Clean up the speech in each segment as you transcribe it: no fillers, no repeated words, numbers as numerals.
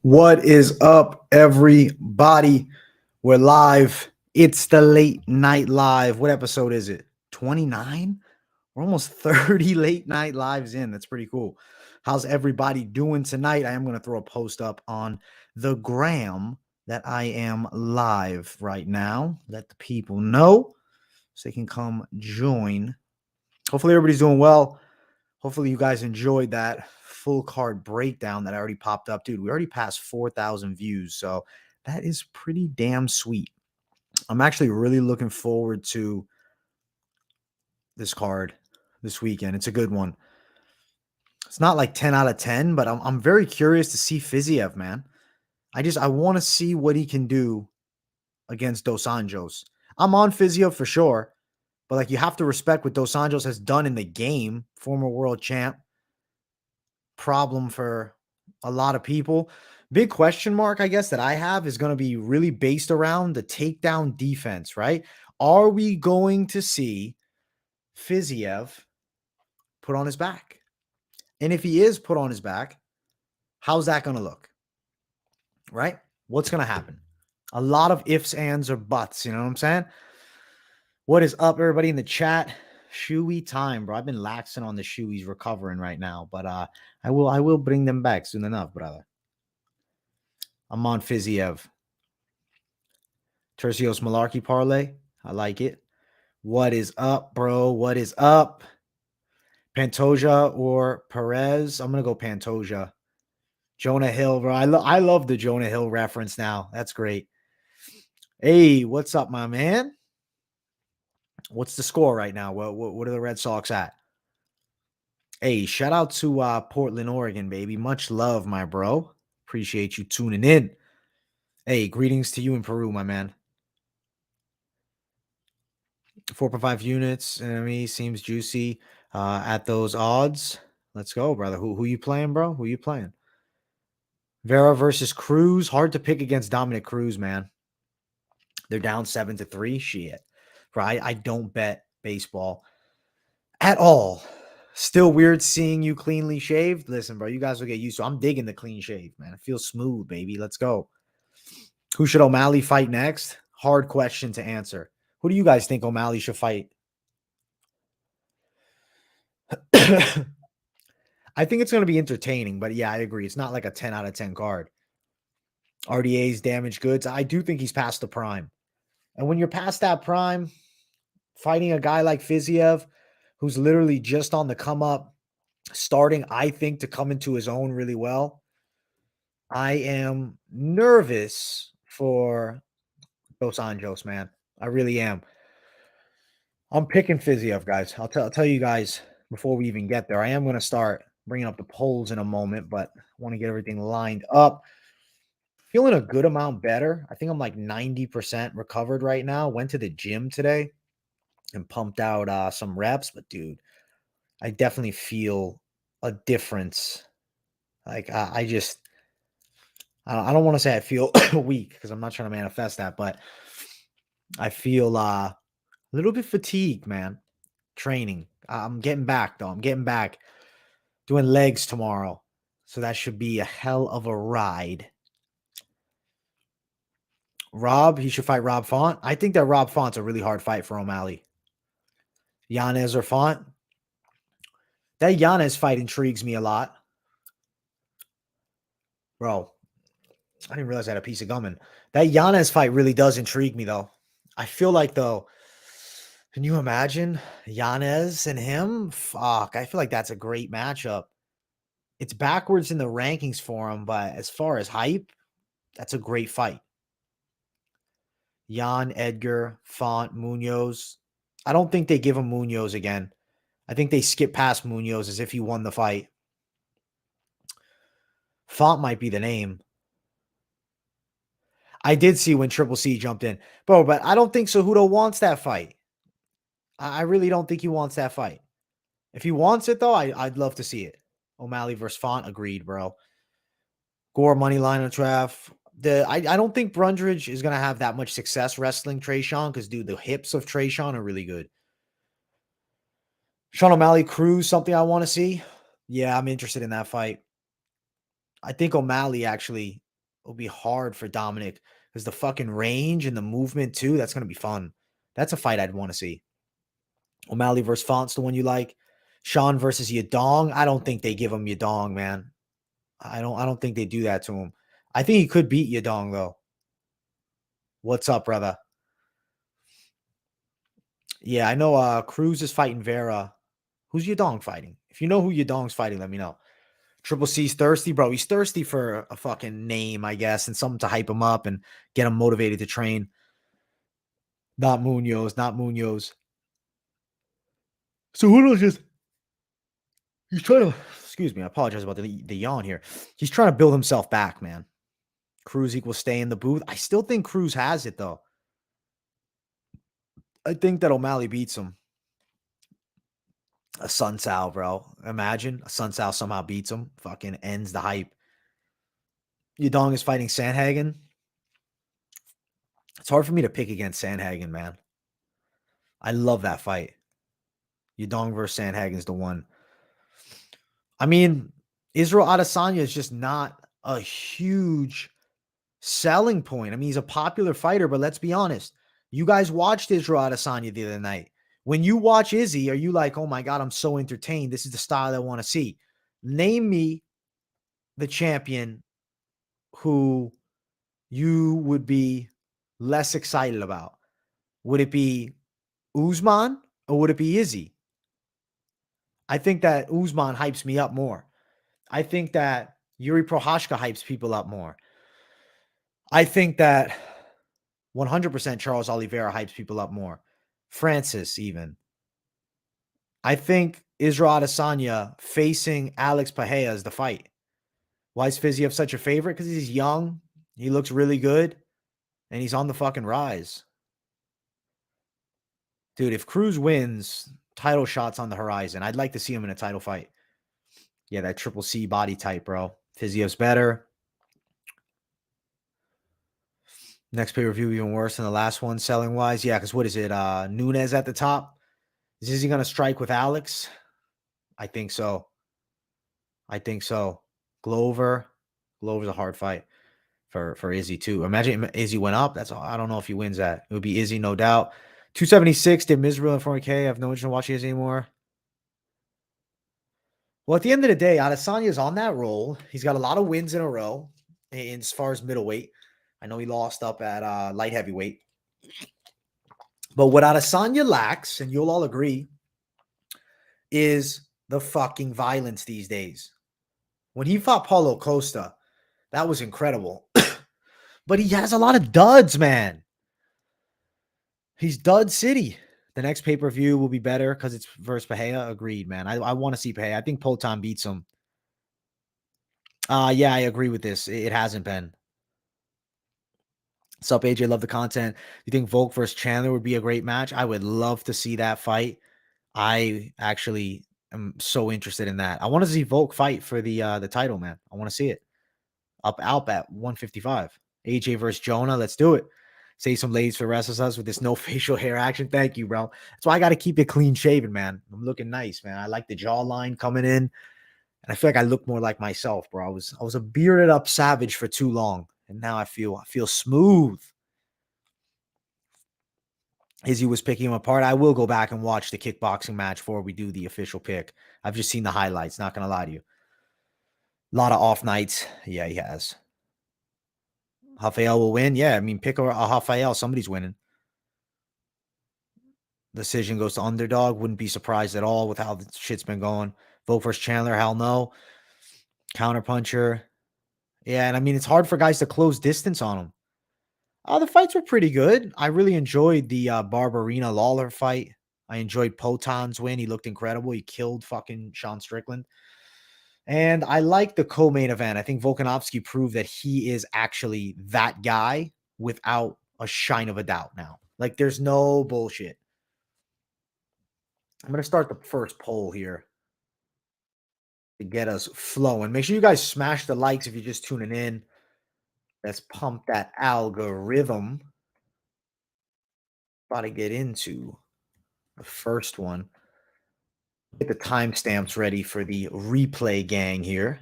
What is up, everybody? We're live. It's the late night live. What episode is it? 29? We're almost 30 late night lives in. That's pretty cool. How's everybody doing tonight? I am going to throw a post up on the gram that I am live right now. Let the people know so they can come join. Hopefully, everybody's doing well. Hopefully, you guys enjoyed that full card breakdown that I already popped up. Dude, we already passed 4,000 views, so that is pretty damn sweet. I'm actually really looking forward to this card this weekend. It's a good one. It's not like 10 out of 10, but I'm very curious to see Fiziev, man. I want to see what he can do against Dos Anjos. I'm on Fiziev for sure, but like you have to respect what Dos Anjos has done in the game, former world champ. Problem for a lot of people. Big question mark, I guess, that I have is going to be really based around the takedown defense, right? Are we going to see Fiziev put on his back? And if he is put on his back, how's that going to look? Right? What's going to happen? A lot of ifs, ands, or buts. You know what I'm saying? What is up, everybody in the chat? Shoey time, bro. I've been laxing on the shoeys recovering right now, but I will bring them back soon enough, brother. I'm on Fiziev. Turcios Mullarkey parlay. I like it. What is up, bro? What is up? Pantoja or Perez? I'm going to go Pantoja. Jonah Hill, bro. I love the Jonah Hill reference now. That's great. Hey, what's up, my man? What's the score right now? What are the Red Sox at? Hey, shout out to Portland, Oregon, baby. Much love, my bro. Appreciate you tuning in. Hey, greetings to you in Peru, my man. 4.5 units, seems juicy at those odds. Let's go, brother. Who you playing, bro? Who you playing? Vera versus Cruz. Hard to pick against Dominic Cruz, man. They're down 7-3. Shit. Bro, I don't bet baseball at all. Still weird seeing you cleanly shaved. Listen, bro, you guys will get used to it. I'm digging the clean shave, man. It feels smooth, baby. Let's go. Who should O'Malley fight next? Hard question to answer. Who do you guys think O'Malley should fight? I think it's going to be entertaining, but yeah, I agree. It's not like a 10 out of 10 card. RDA's damaged goods. I do think he's past the prime. And when you're past that prime, fighting a guy like Fiziev, who's literally just on the come up, starting, I think, to come into his own really well, I am nervous for Dos Anjos, man. I really am. I'm picking Fiziev, guys. I'll tell you guys before we even get there. I am going to start bringing up the polls in a moment, but I want to get everything lined up. Feeling a good amount better. I think I'm like 90% recovered right now. Went to the gym today and pumped out some reps, but dude, I definitely feel a difference. Like I don't want to say I feel weak because I'm not trying to manifest that, but I feel a little bit fatigued, man. Training. I'm getting back though. I'm getting back doing legs tomorrow. So that should be a hell of a ride. Rob, he should fight Rob Font. I think that Rob Font's a really hard fight for O'Malley. Yanez or Font. That Yanez fight intrigues me a lot. Bro, I didn't realize I had a piece of gum in. That Yanez fight really does intrigue me, though. I feel like, though, can you imagine Yanez and him? Fuck, I feel like that's a great matchup. It's backwards in the rankings for him, but as far as hype, that's a great fight. Yan, Edgar, Font, Munoz. I don't think they give him Munoz again. I think they skip past Munoz as if he won the fight. Font might be the name. I did see when Triple C jumped in. Bro, but I don't think Cejudo wants that fight. I really don't think he wants that fight. If he wants it, though, I'd love to see it. O'Malley versus Font, agreed, bro. Gore, money line on Trav. I don't think Brundage is going to have that much success wrestling Tresean because, dude, the hips of Tresean are really good. Sean O'Malley, Cruz, something I want to see. Yeah, I'm interested in that fight. I think O'Malley actually It'll be hard for Dominic because the fucking range and the movement too. That's gonna be fun. That's a fight I'd want to see. O'Malley versus Font's the one you like. Sean versus Yadong. I don't think they give him Yadong, man. I don't think they do that to him. I think he could beat Yadong though. What's up, brother? Yeah, I know Cruz is fighting Vera. Who's Yadong fighting? If you know who Yadong's fighting, let me know. Triple C's thirsty, bro. He's thirsty for a fucking name, I guess, and something to hype him up and get him motivated to train. Not Munoz, not Munoz. So who knows? He's trying to, excuse me, I apologize about the yawn here. He's trying to build himself back, man. Cruz equals stay in the booth. I still think Cruz has it, though. I think that O'Malley beats him. A Sun Sal, bro. Imagine a Sun Sal somehow beats him. Fucking ends the hype. Yadong is fighting Sandhagen. It's hard for me to pick against Sandhagen, man. I love that fight. Yadong versus Sandhagen is the one. I mean, Israel Adesanya is just not a huge selling point. I mean, he's a popular fighter, but let's be honest. You guys watched Israel Adesanya the other night. When you watch Izzy, are you like, oh my God, I'm so entertained. This is the style I want to see. Name me the champion who you would be less excited about. Would it be Usman or would it be Izzy? I think that Usman hypes me up more. I think that Yuri Prohashka hypes people up more. I think that 100% Charles Oliveira hypes people up more. Francis, even. I think Israel Adesanya facing Alex Pereira is the fight. Why is Fiziev such a favorite? Because he's young. He looks really good. And he's on the fucking rise. Dude, if Cruz wins, title shots on the horizon. I'd like to see him in a title fight. Yeah, that triple C body type, bro. Fiziev's better. Next pay-per-view even worse than the last one selling-wise. Yeah, because what is it? Nunes at the top? Is he going to strike with Alex? I think so. Glover's a hard fight for Izzy too. Imagine Izzy went up. I don't know if he wins that. It would be Izzy, no doubt. 276 did miserable in 4K. I have no interest in watching Izzy anymore. Well, at the end of the day, Adesanya's on that roll. He's got a lot of wins in a row as far as middleweight. I know he lost up at light heavyweight. But what Adesanya lacks, and you'll all agree, is the fucking violence these days. When he fought Paulo Costa, that was incredible. But he has a lot of duds, man. He's dud city. The next pay-per-view will be better because it's versus Pereira. Agreed, man. I want to see Pereira. I think Potan beats him. Yeah, I agree with this. It hasn't been. Sup, AJ? Love the content. You think Volk versus Chandler would be a great match? I would love to see that fight. I actually am so interested in that. I want to see Volk fight for the title, man. I want to see it. Up at 155. AJ versus Jonah. Let's do it. Say some ladies for wrestlers us with this no facial hair action. Thank you, bro. That's why I got to keep it clean shaven, man. I'm looking nice, man. I like the jawline coming in. And I feel like I look more like myself, bro. I was a bearded up savage for too long. And now I feel smooth. Izzy was picking him apart. I will go back and watch the kickboxing match before we do the official pick. I've just seen the highlights, not going to lie to you. A lot of off nights. Yeah, he has. Rafael will win. Yeah, I mean, pick a Rafael. Somebody's winning. Decision goes to underdog. Wouldn't be surprised at all with how the shit's been going. Vote versus Chandler. Hell no. Counterpuncher. Yeah, and I mean, it's hard for guys to close distance on him. The fights were pretty good. I really enjoyed the Barberina Lawler fight. I enjoyed Potan's win. He looked incredible. He killed fucking Sean Strickland. And I like the co-main event. I think Volkanovski proved that he is actually that guy without a shine of a doubt now. Like, there's no bullshit. I'm going to start the first poll here to get us flowing. Make sure you guys smash the likes if you're just tuning in. Let's pump that algorithm. About to get into the first one. Get the timestamps ready for the replay gang here.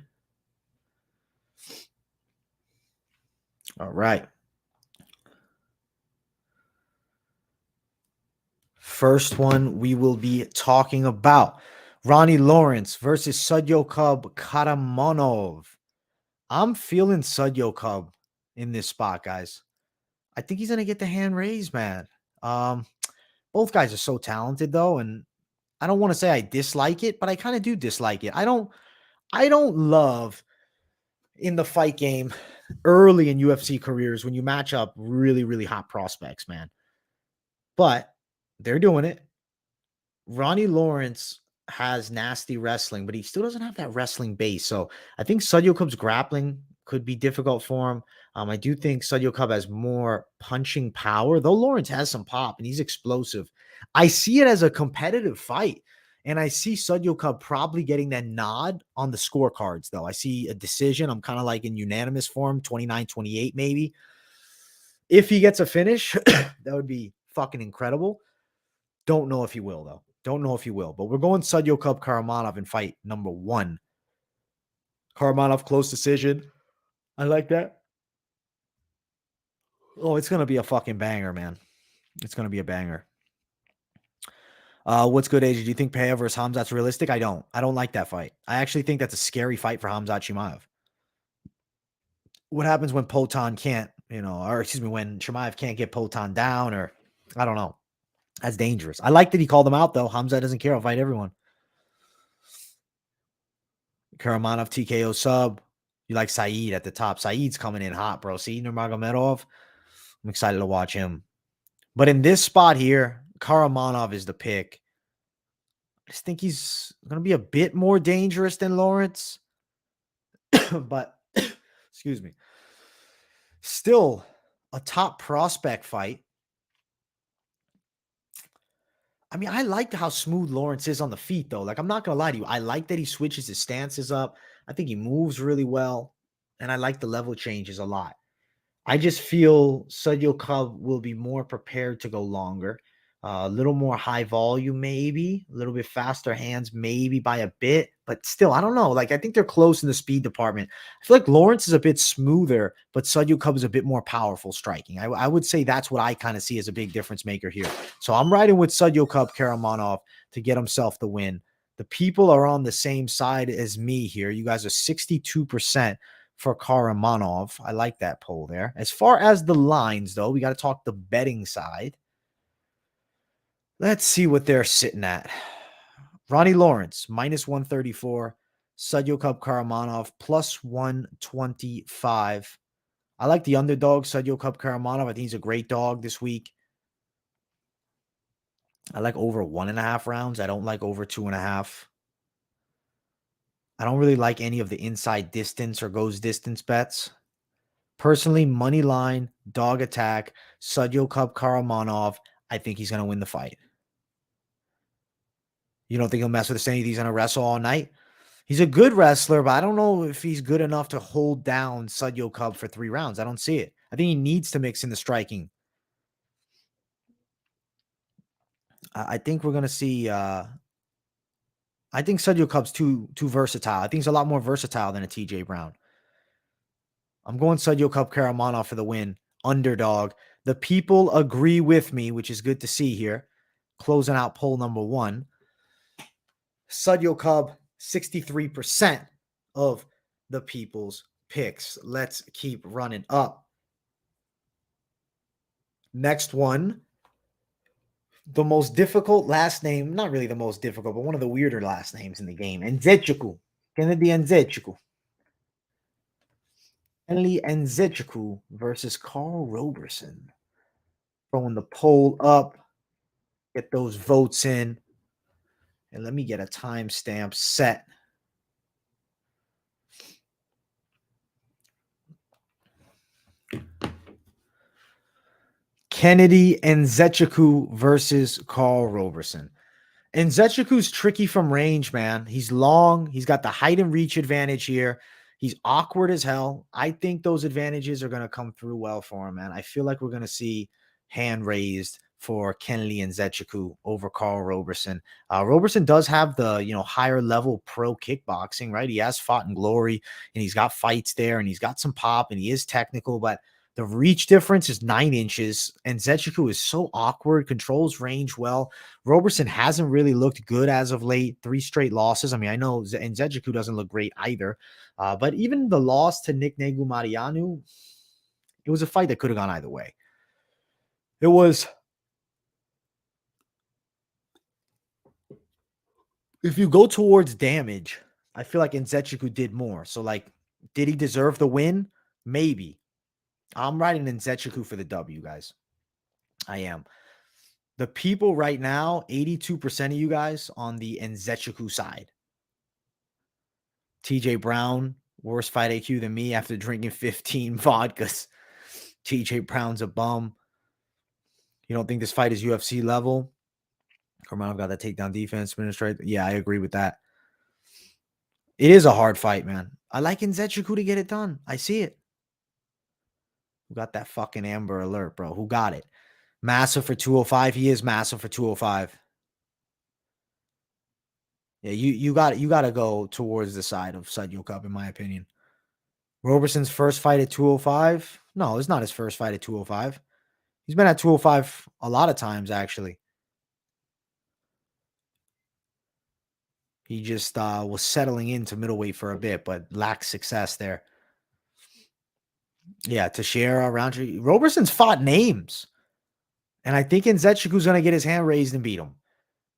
All right. First one we will be talking about Ronnie Lawrence versus Sudyo Kakhramonov. I'm feeling Sudyo in this spot, guys. I think he's gonna get the hand raised, man. Both guys are so talented though, and I don't want to say I dislike it, but I kind of do dislike it. I don't love in the fight game early in UFC careers when you match up really, really hot prospects, man. But they're doing it. Ronnie Lawrence has nasty wrestling, but he still doesn't have that wrestling base. So I think Sudyokub's grappling could be difficult for him. I do think Sudyokub has more punching power, though Lawrence has some pop and he's explosive. I see it as a competitive fight. And I see Sudyokub probably getting that nod on the scorecards, though. I see a decision. I'm kind of like in unanimous form, 29-28 maybe. If he gets a finish, that would be fucking incredible. Don't know if he will, though. Don't know if he will. But we're going Sudyokub Kakhramonov in fight number 1. Kakhramonov, close decision. I like that. Oh, it's going to be a fucking banger, man. It's going to be a banger. What's good, AJ? Do you think Peja versus Khamzat's realistic? I don't. I don't like that fight. I actually think that's a scary fight for Khamzat Chimaev. What happens when Potan can't, or excuse me, when Chimaev can't get Potan down, or I don't know. That's dangerous. I like that he called him out, though. Khamzat doesn't care. I'll fight everyone. Kakhramonov TKO sub. You like Saeed at the top. Saeed's coming in hot, bro. See Nurmagomedov. I'm excited to watch him. But in this spot here, Kakhramonov is the pick. I just think he's going to be a bit more dangerous than Lawrence. But, excuse me, still a top prospect fight. I mean, I like how smooth Lawrence is on the feet, though. Like, I'm not going to lie to you. I like that he switches his stances up. I think he moves really well. And I like the level changes a lot. I just feel Sudyokub will be more prepared to go longer. A little more high volume, maybe. A little bit faster hands, maybe by a bit. But still, I don't know. Like, I think they're close in the speed department. I feel like Lawrence is a bit smoother, but Sudyokub is a bit more powerful striking. I would say that's what I kind of see as a big difference maker here. So I'm riding with Sudyokub Kakhramonov to get himself the win. The people are on the same side as me here. You guys are 62% for Kakhramonov. I like that poll there. As far as the lines, though, we got to talk the betting side. Let's see what they're sitting at. Ronnie Lawrence, minus 134. Sudyokub Kakhramonov, plus 125. I like the underdog, Sudyokub Kakhramonov. I think he's a great dog this week. I like over 1.5 rounds. I don't like over 2.5. I don't really like any of the inside distance or goes distance bets. Personally, money line, dog attack, Sudyokub Kakhramonov. I think he's going to win the fight. You don't think he'll mess with us any of these on a wrestle all night? He's a good wrestler, but I don't know if he's good enough to hold down Sudyokub for 3 rounds. I don't see it. I think he needs to mix in the striking. I think we're going to see... I think Sudyokub's too versatile. I think he's a lot more versatile than a TJ Brown. I'm going Sudyokub Kakhramonov for the win. Underdog. The people agree with me, which is good to see here. Closing out poll number 1. Sudyokub, 63% of the people's picks. Let's keep running up. Next one. The most difficult last name. Not really the most difficult, but one of the weirder last names in the game. Nzechukwu. Kennedy Nzechukwu. Kennedy Nzechukwu versus Karl Roberson. Throwing the poll up. Get those votes in. And let me get a timestamp set. Kennedy Nzechukwu versus Karl Roberson. Nzechukwu's tricky from range, man. He's long. He's got the height and reach advantage here. He's awkward as hell. I think those advantages are going to come through well for him, man. I feel like we're going to see hand raised for Kennedy Nzechukwu over Karl Roberson. Roberson does have the, higher level pro kickboxing, right? He has fought in Glory and he's got fights there and he's got some pop and he is technical, but The reach difference is 9 inches, and Nzechukwu is so awkward, controls range well. Roberson hasn't really looked good as of late. 3 straight losses. I mean, I know Nzechukwu doesn't look great either, but even the loss to Nick Negumareanu, it was a fight that could have gone either way. It was. If you go towards damage, I feel like Nzechukwu did more. So, like, did he deserve the win? Maybe. I'm riding Nzechukwu for the W, guys. I am. The people right now, 82% of you guys on the Nzechukwu side. TJ Brown, worse fight IQ than me after drinking 15 vodkas. TJ Brown's a bum. You don't think this fight is UFC level? Kakhramonov got that takedown defense. Yeah, I agree with that. It is a hard fight, man. I like Nzechukwu to get it done. I see it. Who got that fucking Amber Alert, bro? Who got it? Massive for 205. He is massive for 205. Yeah, you got to go towards the side of Sudyo Cup, in my opinion. Roberson's first fight at 205? No, it's not his first fight at 205. He's been at 205 a lot of times, actually. He just was settling into middleweight for a bit, but lacked success there. Yeah, Teixeira, Roundtree. Roberson's fought names. And I think Nzechukwu's going to get his hand raised and beat him.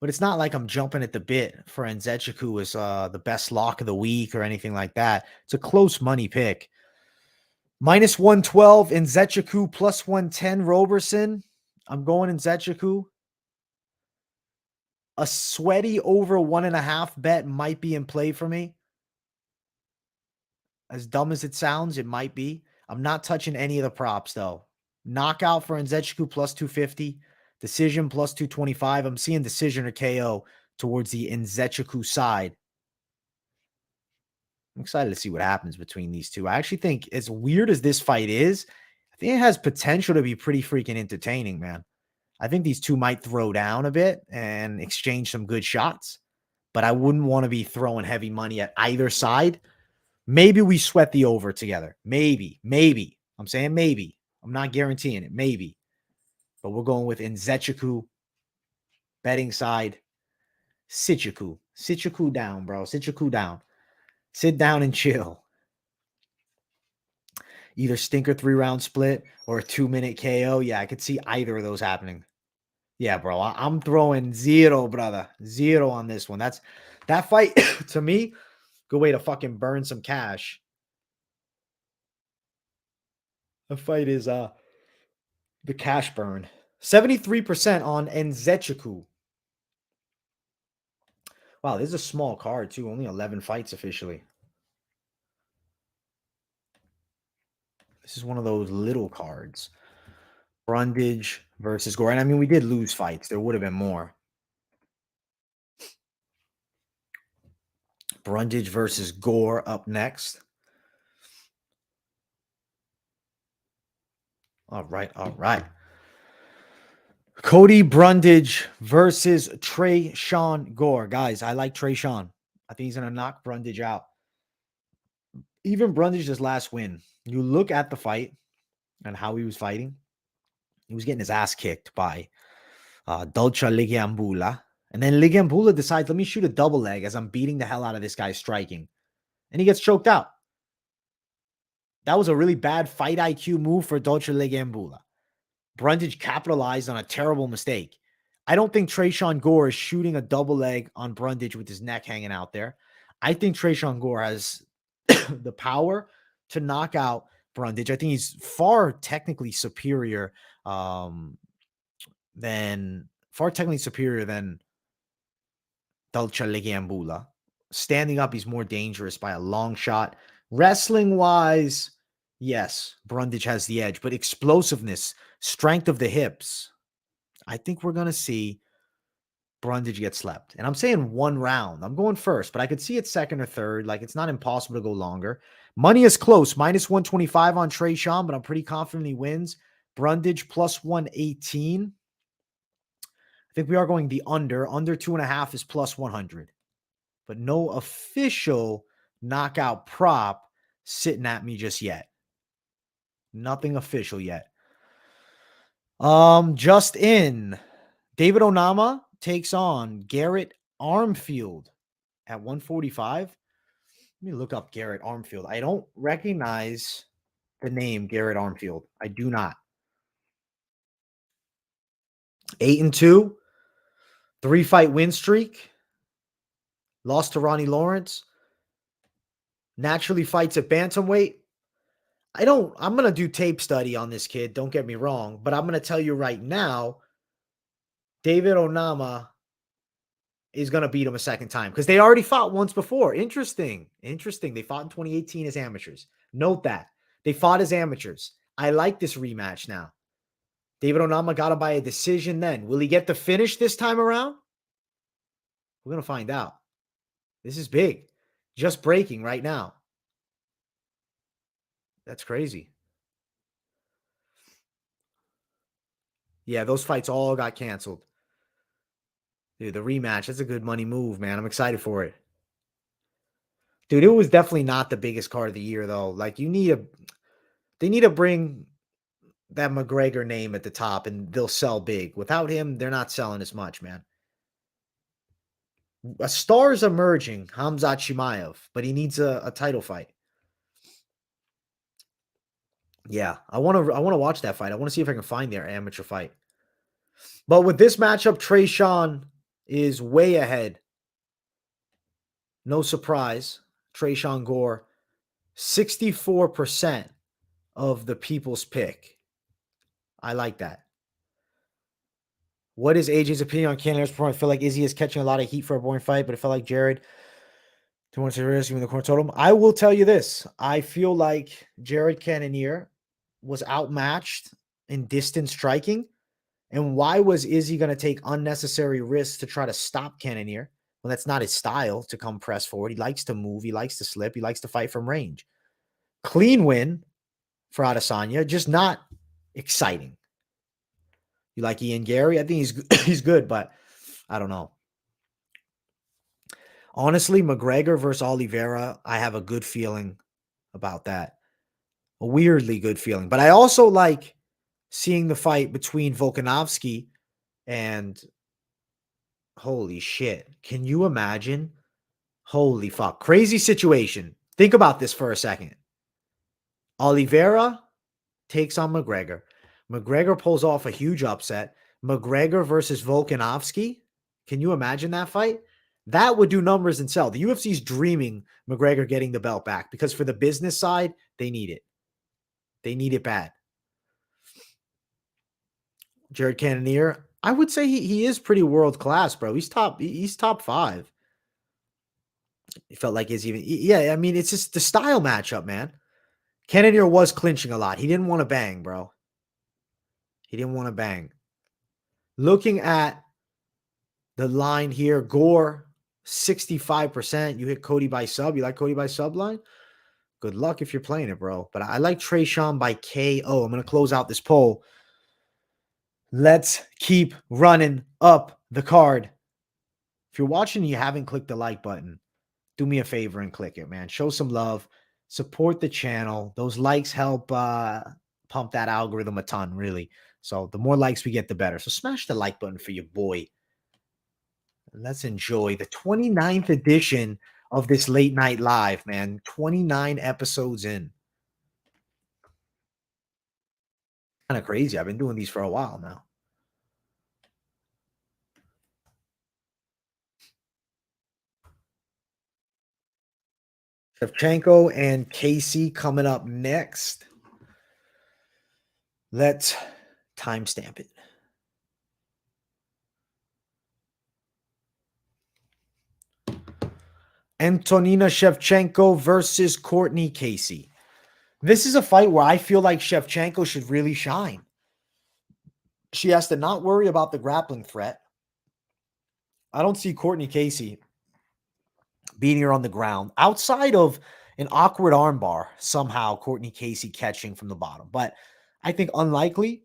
But it's not like I'm jumping at the bit for Nzechukwu as the best lock of the week or anything like that. It's a close money pick. Minus 112 Nzechukwu, plus 110 Roberson. I'm going Nzechukwu. A sweaty over 1.5 bet might be in play for me. As dumb as it sounds, it might be. I'm not touching any of the props, though. Knockout for Nzechukwu, plus 250. Decision, plus 225. I'm seeing decision or KO towards the Nzechukwu side. I'm excited to see what happens between these two. I actually think, as weird as this fight is, I think it has potential to be pretty freaking entertaining, man. I think these two might throw down a bit and exchange some good shots, but I wouldn't want to be throwing heavy money at either side. Maybe we sweat the over together. Maybe. I'm saying maybe. I'm not guaranteeing it. Maybe. But we're going with Nzechukwu. Betting side. Sichuku. Sichuku down, bro. Sichuku down. Sit down and chill. Either stinker 3-round split or a 2-minute KO. Yeah, I could see either of those happening. Yeah, bro. I'm throwing 0, brother. 0 on this one. That fight, to me, good way to fucking burn some cash. The fight is the cash burn. 73% on Nzechukwu. Wow, this is a small card, too. Only 11 fights officially. This is one of those little cards. Brundage versus Gore. And I mean, we did lose fights. There would have been more. Brundage versus Gore up next. All right. Cody Brundage versus Tresean Gore. Guys, I like Tresean. I think he's going to knock Brundage out. Even Brundage's last win, you look at the fight and how he was fighting. He was getting his ass kicked by Dolce Ligiambula. And then Ligiambula decides, let me shoot a double leg as I'm beating the hell out of this guy striking. And he gets choked out. That was a really bad fight IQ move for Dolce Ligiambula. Brundage capitalized on a terrible mistake. I don't think Tresean Gore is shooting a double leg on Brundage with his neck hanging out there. I think Tresean Gore has the power to knock out Brundage. I think he's far technically superior than Dolce Ligiambula. Standing up, he's more dangerous by a long shot. Wrestling-wise, yes, Brundage has the edge, but explosiveness, strength of the hips, I think we're going to see Brundage get slept. And I'm saying 1 round. I'm going first, but I could see it second or third. Like, it's not impossible to go longer. Money is close. Minus 125 on Tresean, but I'm pretty confident he wins. Brundage plus 118. I think we are going the under. Under 2.5 is plus 100. But no official knockout prop sitting at me just yet. Nothing official yet. Just in, David Onama takes on Garrett Armfield at 145. Let me look up Garrett Armfield. I don't recognize the name Garrett Armfield. I do not. 8-2, 3-fight win streak. Lost to Ronnie Lawrence. Naturally fights at bantamweight. I'm going to do tape study on this kid. Don't get me wrong. But I'm going to tell you right now, David Onama is going to beat him a second time because they already fought once before. Interesting. They fought in 2018 as amateurs. Note that. They fought as amateurs. I like this rematch now. David Onama got him by a decision then. Will he get the finish this time around? We're going to find out. This is big. Just breaking right now. That's crazy. Yeah, those fights all got canceled. Dude, the rematch, that's a good money move, man. I'm excited for it. Dude, it was definitely not the biggest card of the year, though. Like, they need to bring that McGregor name at the top, and they'll sell big. Without him, they're not selling as much, man. A star's emerging, Khamzat Chimaev, but he needs a title fight. Yeah, I want to watch that fight. I want to see if I can find their amateur fight. But with this matchup, Tresean is way ahead. No surprise. Tresean Gore, 64% of the people's pick. I like that. What is AJ's opinion on Cannonier's performance? I feel like Izzy is catching a lot of heat for a boring fight, but it felt like Jared 200 in the corner total. I will tell you this. I feel like Jared Cannonier was outmatched in distance striking. And why was Izzy going to take unnecessary risks to try to stop Cannonier? Well, that's not his style to come press forward. He likes to move. He likes to slip. He likes to fight from range. Clean win for Adesanya, just not exciting. You like Ian Gary? I think he's good, but I don't know. Honestly, McGregor versus Oliveira, I have a good feeling about that. A weirdly good feeling. But I also like seeing the fight between Volkanovski and holy shit. Can you imagine? Holy fuck. Crazy situation. Think about this for a second. Oliveira takes on McGregor. McGregor pulls off a huge upset. McGregor versus Volkanovski. Can you imagine that fight? That would do numbers and sell. The UFC's dreaming McGregor getting the belt back because for the business side, they need it. They need it bad. Jared Cannonier, I would say he is pretty world class, bro. He's top 5. It felt like I mean, it's just the style matchup, man. Cannonier was clinching a lot. He didn't want to bang, bro. He didn't want to bang. Looking at the line here, Gore, 65%. You hit Cody by sub. You like Cody by sub line? Good luck if you're playing it, bro. But I like Tresean by KO. I'm going to close out this poll. Let's keep running up the card. If you're watching and you haven't clicked the like button, do me a favor and click it, man. Show some love. Support the channel. Those likes help pump that algorithm a ton, really. So the more likes we get, the better. So smash the like button for your boy. Let's enjoy the 29th edition of this late night live, man. 29 episodes in. Kind of crazy. I've been doing these for a while now. Shevchenko and Casey coming up next. Let's timestamp it. Antonina Shevchenko versus Cortney Casey. This is a fight where I feel like Shevchenko should really shine. She has to not worry about the grappling threat. I don't see Cortney Casey beating her on the ground outside of an awkward armbar. Somehow Cortney Casey catching from the bottom. But I think unlikely.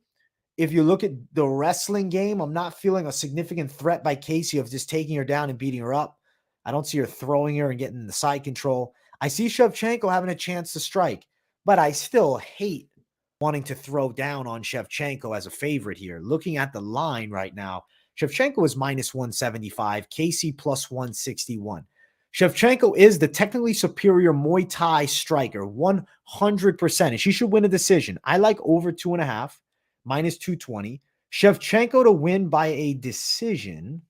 If you look at the wrestling game, I'm not feeling a significant threat by Casey of just taking her down and beating her up. I don't see her throwing her and getting the side control. I see Shevchenko having a chance to strike, but I still hate wanting to throw down on Shevchenko as a favorite here. Looking at the line right now, Shevchenko is minus 175, Casey plus 161. Shevchenko is the technically superior Muay Thai striker, 100%. And she should win a decision. I like over 2.5, minus 220. Shevchenko to win by a decision.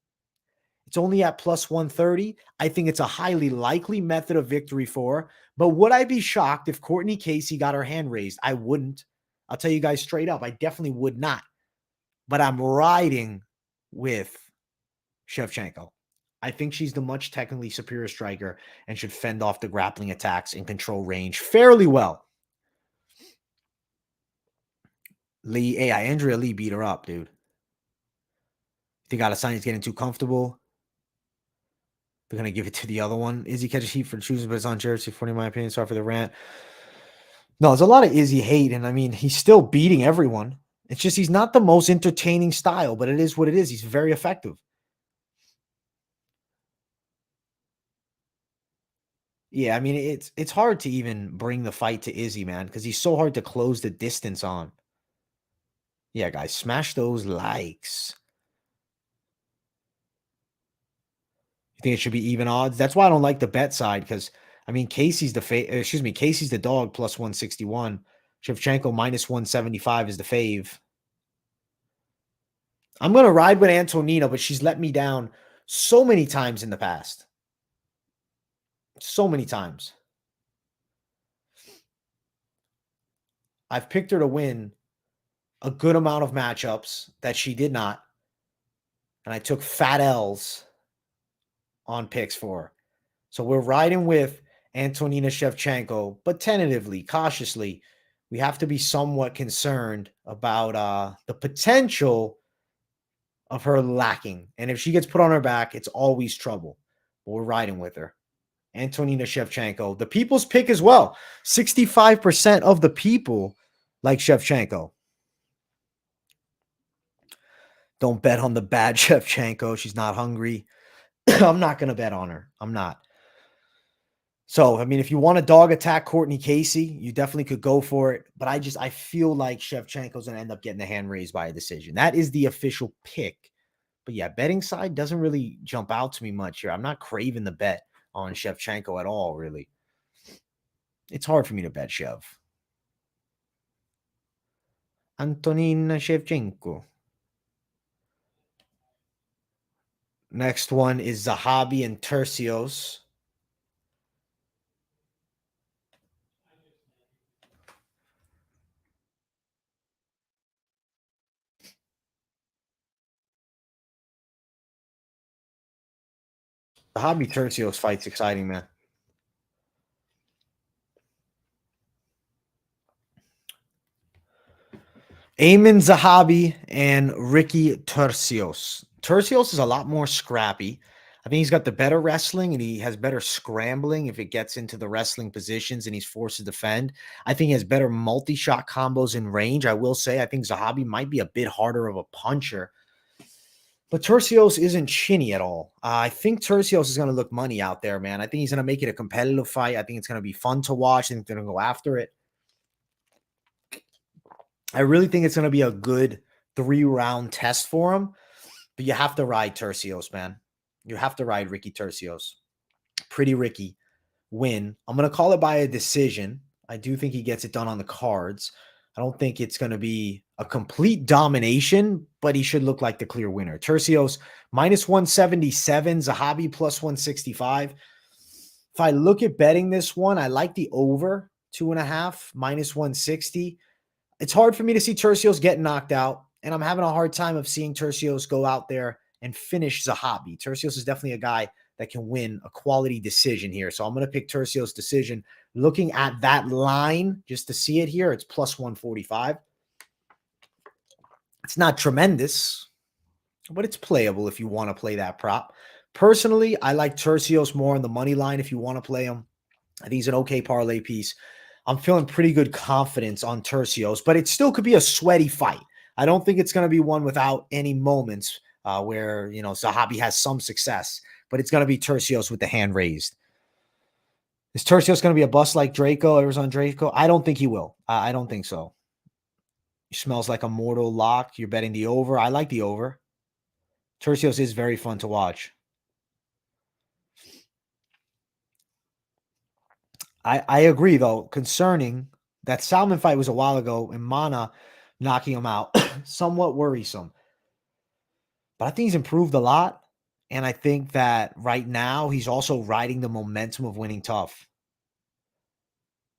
It's only at plus 130. I think it's a highly likely method of victory for her. But would I be shocked if Cortney Casey got her hand raised? I wouldn't. I'll tell you guys straight up. I definitely would not. But I'm riding with Shevchenko. I think she's the much technically superior striker and should fend off the grappling attacks and control range fairly well. Andrea Lee beat her up, dude. Think Adesanya's getting too comfortable. They're going to give it to the other one. Izzy catches heat for choosing, but it's on Jersey 40, in my opinion. Sorry for the rant. No, there's a lot of Izzy hate, and I mean, he's still beating everyone. It's just he's not the most entertaining style, but it is what it is. He's very effective. Yeah, I mean, it's hard to even bring the fight to Izzy, man, because he's so hard to close the distance on. Yeah, guys, smash those likes. You think it should be even odds? That's why I don't like the bet side, because I mean, Casey's the dog plus 161. Shevchenko minus 175 is the fave. I'm going to ride with Antonina, but she's let me down so many times in the past. So many times. I've picked her to win a good amount of matchups that she did not. And I took fat L's on picks for her. So we're riding with Antonina Shevchenko, but tentatively, cautiously, we have to be somewhat concerned about the potential of her lacking. And if she gets put on her back, it's always trouble. But we're riding with her. Antonina Shevchenko, the people's pick as well. 65% of the people like Shevchenko. Don't bet on the bad Shevchenko. She's not hungry. I'm not going to bet on her. I'm not. So, I mean, if you want to dog attack Cortney Casey, you definitely could go for it. But I feel like Shevchenko's going to end up getting the hand raised by a decision. That is the official pick. But yeah, betting side doesn't really jump out to me much here. I'm not craving the bet on Shevchenko at all, really. It's hard for me to bet Shev. Antonina Shevchenko. Next one is Zahabi and Turcios. Zahabi Turcios fight's exciting, man. Aiemann Zahabi and Ricky Turcios. Turcios is a lot more scrappy. I think he's got the better wrestling and he has better scrambling if it gets into the wrestling positions and he's forced to defend. I think he has better multi-shot combos in range. I will say I think Zahabi might be a bit harder of a puncher. But Turcios isn't chinny at all. I think Turcios is going to look money out there, man. I think he's going to make it a competitive fight. I think it's going to be fun to watch. I think they're going to go after it. I really think it's going to be a good 3-round test for him. But you have to ride Turcios, man. You have to ride Ricky Turcios. Pretty Ricky win. I'm going to call it by a decision. I do think he gets it done on the cards. I don't think it's going to be a complete domination, but he should look like the clear winner. Turcios minus 177, Zahabi plus 165. If I look at betting this one, I like the over 2.5, minus 160. It's hard for me to see Turcios get knocked out, and I'm having a hard time of seeing Turcios go out there and finish Zahabi. Turcios is definitely a guy that can win a quality decision here. So I'm going to pick Turcios' decision. Looking at that line, just to see it here, it's plus 145. It's not tremendous, but it's playable if you want to play that prop. Personally, I like Turcios more on the money line if you want to play him. I think he's an okay parlay piece. I'm feeling pretty good confidence on Turcios, but it still could be a sweaty fight. I don't think it's going to be one without any moments where, you know, Zahabi has some success, but it's going to be Turcios with the hand raised. Is Turcios going to be a bust like Draco, Arizona Draco? I don't think he will. I don't think so. Smells like a mortal lock. You're betting the over. I like the over. Turcios is very fun to watch. I agree, though, concerning that Salmon fight was a while ago and Mana knocking him out. Somewhat worrisome. But I think he's improved a lot. And I think that right now he's also riding the momentum of winning tough.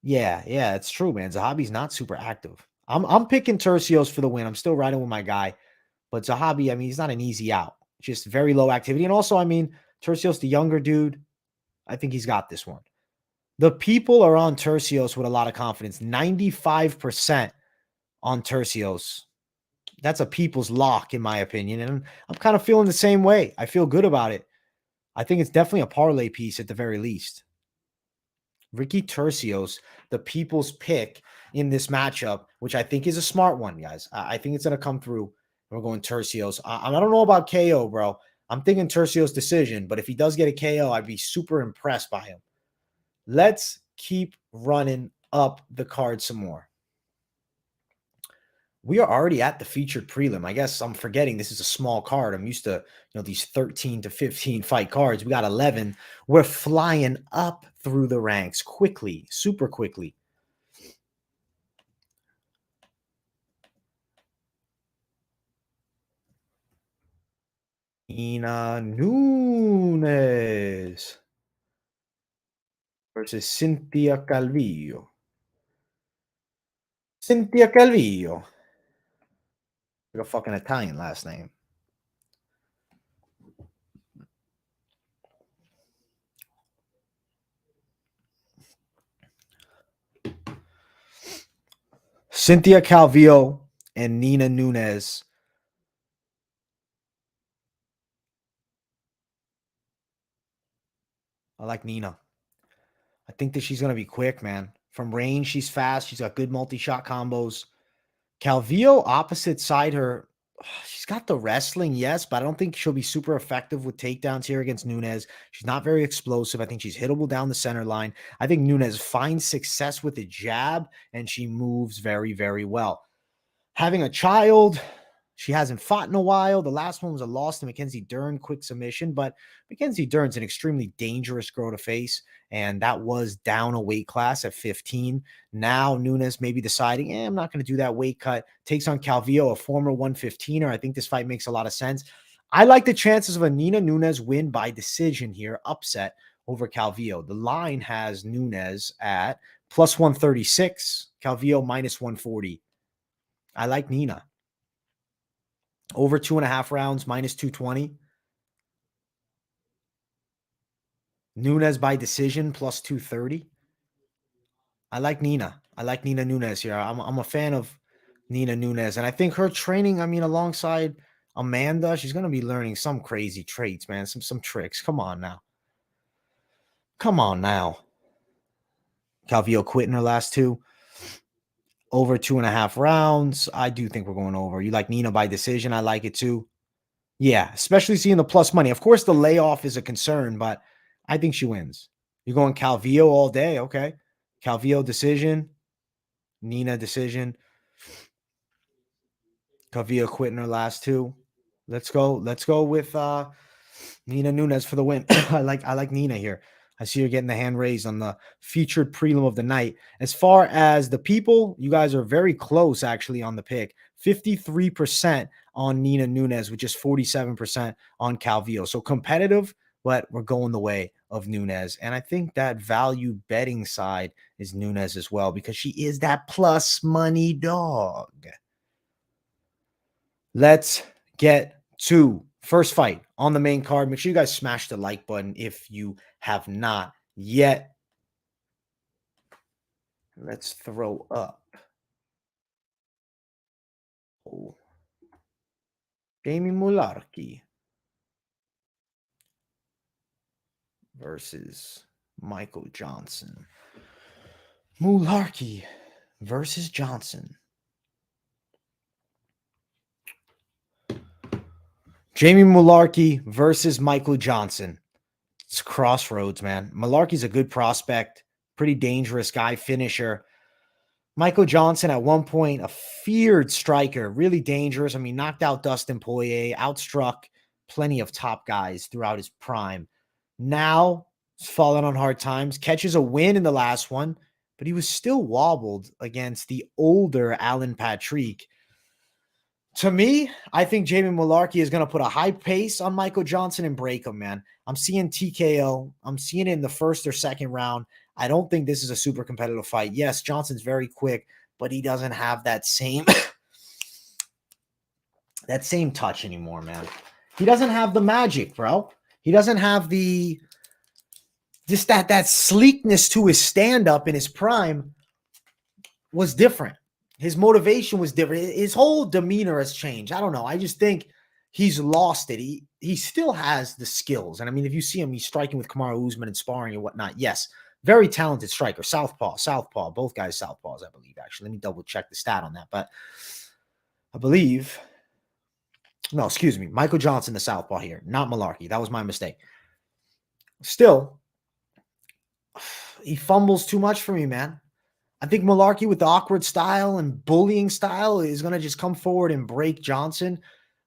Yeah, it's true, man. Zahabi's not super active. I'm picking Turcios for the win. I'm still riding with my guy. But Zahabi, I mean, he's not an easy out. Just very low activity. And also, I mean, Turcios, the younger dude, I think he's got this one. The people are on Turcios with a lot of confidence. 95% on Turcios. That's a people's lock, in my opinion. And I'm kind of feeling the same way. I feel good about it. I think it's definitely a parlay piece at the very least. Ricky Turcios, the people's pick in this matchup, which I think is a smart one, guys. I think it's going to come through. We're going Turcios. I don't know about KO, bro. I'm thinking Turcios decision, but if he does get a KO, I'd be super impressed by him. Let's keep running up the card some more. We are already at the featured prelim. I guess I'm forgetting this is a small card. I'm used to, these 13 to 15 fight cards. We got 11. We're flying up through the ranks quickly, super quickly. Nunes versus Cynthia Calvillo. Cynthia Calvillo. Like a fucking Italian last name. Cynthia Calvillo and Nina Nunes. I like Nina. I think that she's going to be quick, man. From range, she's fast. She's got good multi-shot combos. Calvillo, opposite side her, she's got the wrestling, yes, but I don't think she'll be super effective with takedowns here against Nunes. She's not very explosive. I think she's hittable down the center line. I think Nunes finds success with the jab, and she moves very, very well. Having a child, she hasn't fought in a while. The last one was a loss to Mackenzie Dern, quick submission, but Mackenzie Dern's an extremely dangerous girl to face, and that was down a weight class at 15. Now Nunes may be deciding, I'm not going to do that weight cut. Takes on Calvillo, a former 115er. I think this fight makes a lot of sense. I like the chances of a Nina Nunes win by decision here, upset over Calvillo. The line has Nunes at plus 136, Calvillo minus 140. I like Nina. Over 2.5 rounds, minus 220. Nunes by decision, plus 230. I like Nina. I like Nina Nunes here. I'm a fan of Nina Nunes. And I think her training, alongside Amanda, she's going to be learning some crazy traits, man. Some tricks. Come on now. Calvillo quit in her last two. Over 2.5 rounds. I do think we're going over. You like Nina by decision? I like it too. Yeah, especially seeing the plus money. Of course, the layoff is a concern, but I think she wins. You're going Calvillo all day. Okay. Calvillo decision. Nina decision. Calvillo quit in her last two. Let's go with Nina Nunes for the win. I like Nina here. I see her getting the hand raised on the featured prelim of the night. As far as the people, you guys are very close actually on the pick. 53% on Nina Nunes with just 47% on Calvillo. So competitive, but we're going the way of Nunes. And I think that value betting side is Nunes as well because she is that plus money dog. Let's get to first fight on the main card. Make sure you guys smash the like button if you have not yet. Let's throw up. Oh. Jamie Mullarkey versus Michael Johnson. Mullarkey versus Johnson. Jamie Mullarkey versus Michael Johnson. It's crossroads, man. Mullarkey's a good prospect, pretty dangerous guy, finisher. Michael Johnson, at one point, a feared striker, really dangerous. I mean, knocked out Dustin Poirier, outstruck plenty of top guys throughout his prime. Now, he's fallen on hard times, catches a win in the last one, but he was still wobbled against the older Alan Patrick. To me, I think Jamie Mullarkey is going to put a high pace on Michael Johnson and break him, man. I'm seeing TKO. I'm seeing it in the first or second round. I don't think this is a super competitive fight. Yes, Johnson's very quick, but he doesn't have that same that same touch anymore, man. He doesn't have the magic, bro. He doesn't have the just that sleekness to his stand-up in his prime was different. His motivation was different. His whole demeanor has changed. I don't know. I just think he's lost it. He still has the skills. And I mean, if you see him, he's striking with Kamaru Usman and sparring and whatnot. Yes, very talented striker. Southpaw. Both guys southpaws, I believe, actually. Let me double check the stat on that. But I believe, no, excuse me, Michael Johnson, the southpaw here, not Mullarkey. That was my mistake. Still, he fumbles too much for me, man. I think Mullarkey with the awkward style and bullying style is going to just come forward and break Johnson.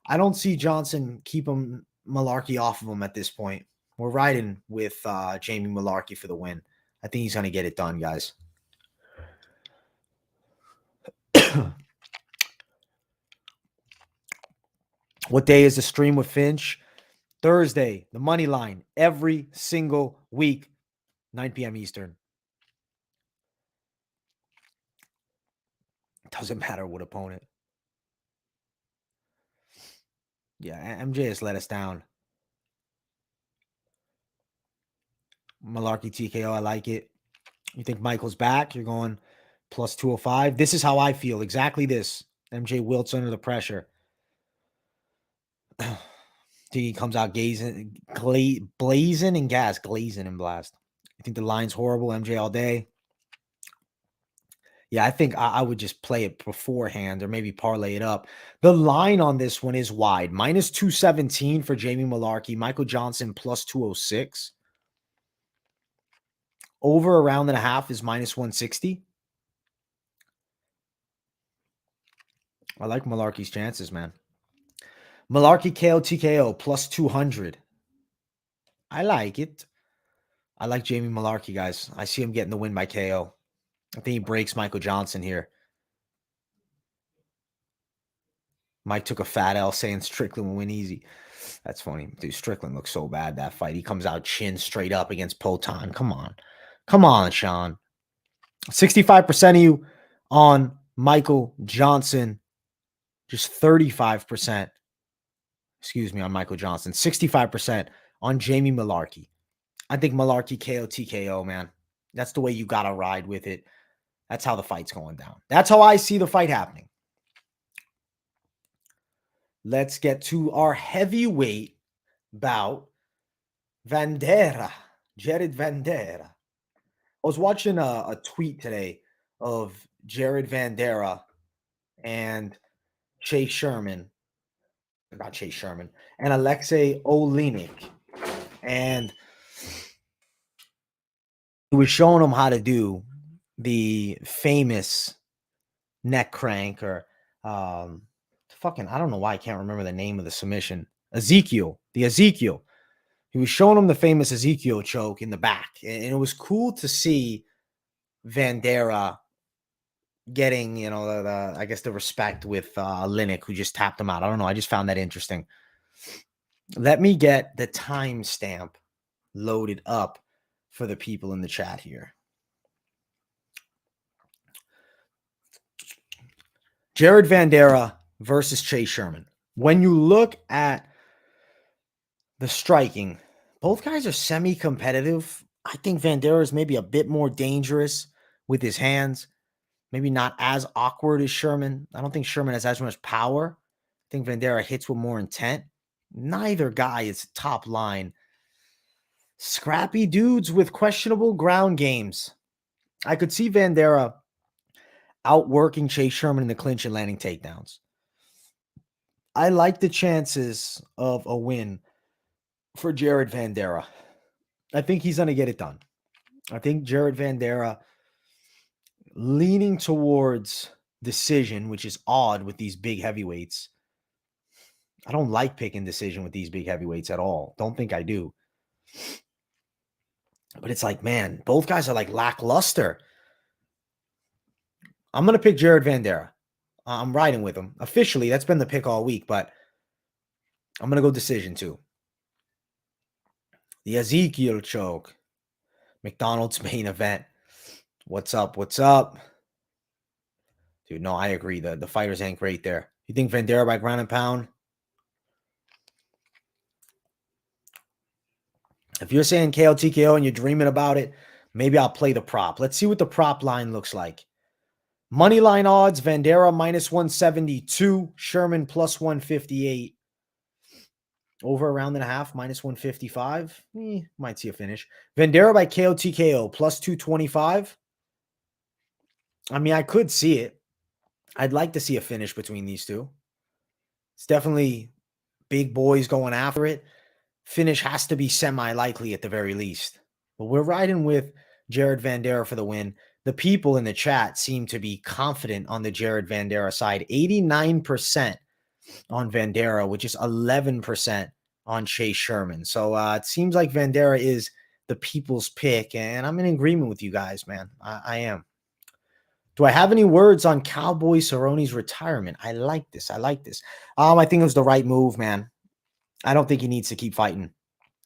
I don't see Johnson keep Mullarkey off of him at this point. We're riding with Jamie Mullarkey for the win. I think he's going to get it done, guys. What day is the stream with Finch? Thursday, the money line, every single week, 9 p.m. Eastern. Doesn't matter what opponent. Yeah, MJ has let us down. Mullarkey TKO, I like it. You think Michael's back? You're going plus 205. This is how I feel. Exactly this. MJ wilts under the pressure. Think he comes out blazing and gas, glazing and blast. I think the line's horrible. MJ all day. Yeah, I think I would just play it beforehand or maybe parlay it up. The line on this one is wide. Minus 217 for Jamie Mullarkey. Michael Johnson plus 206. Over a round and a half is minus 160. I like Mullarkey's chances, man. Mullarkey KO TKO plus 200. I like it. I like Jamie Mullarkey, guys. I see him getting the win by KO. I think he breaks Michael Johnson here. Mike took a fat L saying Strickland will win easy. That's funny. Dude, Strickland looks so bad that fight. He comes out chin straight up against Potan. Come on. Come on, Sean. 65% of you on Michael Johnson. Just 35%. Excuse me, on Michael Johnson. 65% on Jamie Mullarkey. I think Mullarkey KO TKO, man. That's the way you got to ride with it. That's how the fight's going down. That's how I see the fight happening. Let's get to our heavyweight bout. Vanderaa. Jared Vanderaa. I was watching a tweet today of Jared Vanderaa and Chase Sherman. Not Chase Sherman. And Alexei Oleinik. And he was showing them how to do the famous neck crank or I don't know why I can't remember the name of the submission. Ezekiel. He was showing him the famous Ezekiel choke in the back. And it was cool to see Vanderaa getting, the respect with Oleinik, who just tapped him out. I don't know. I just found that interesting. Let me get the timestamp loaded up for the people in the chat here. Jared Vanderaa versus Chase Sherman. When you look at the striking, both guys are semi-competitive. I think Vanderaa is maybe a bit more dangerous with his hands. Maybe not as awkward as Sherman. I don't think Sherman has as much power. I think Vanderaa hits with more intent. Neither guy is top line. Scrappy dudes with questionable ground games. I could see Vanderaa outworking Chase Sherman in the clinch and landing takedowns. I like the chances of a win for Jared Vanderaa. I think he's going to get it done. I think Jared Vanderaa leaning towards decision, which is odd with these big heavyweights. I don't like picking decision with these big heavyweights at all. Don't think I do. But it's like, man, both guys are like lackluster. I'm going to pick Jared Vanderaa. I'm riding with him. Officially, that's been the pick all week, but I'm going to go decision too. The Ezekiel choke. McDonald's main event. What's up? What's up? Dude, no, I agree. The fighters ain't great there. You think Vanderaa by ground and pound? If you're saying KO TKO and you're dreaming about it, maybe I'll play the prop. Let's see what the prop line looks like. Money line odds, Vanderaa minus 172, Sherman plus 158. Over a round and a half, minus 155. Might see a finish. Vanderaa by KO TKO plus 225. I mean, I could see it. I'd like to see a finish between these two. It's definitely big boys going after it. Finish has to be semi-likely at the very least. But we're riding with Jared Vanderaa for the win. The people in the chat seem to be confident on the Jared Vanderaa side. 89% on Vanderaa, which is 11% on Chase Sherman. So it seems like Vanderaa is the people's pick, and I'm in agreement with you guys, man. I am. Do I have any words on Cowboy Cerrone's retirement? I like this. I like this. I think it was the right move, man. I don't think he needs to keep fighting.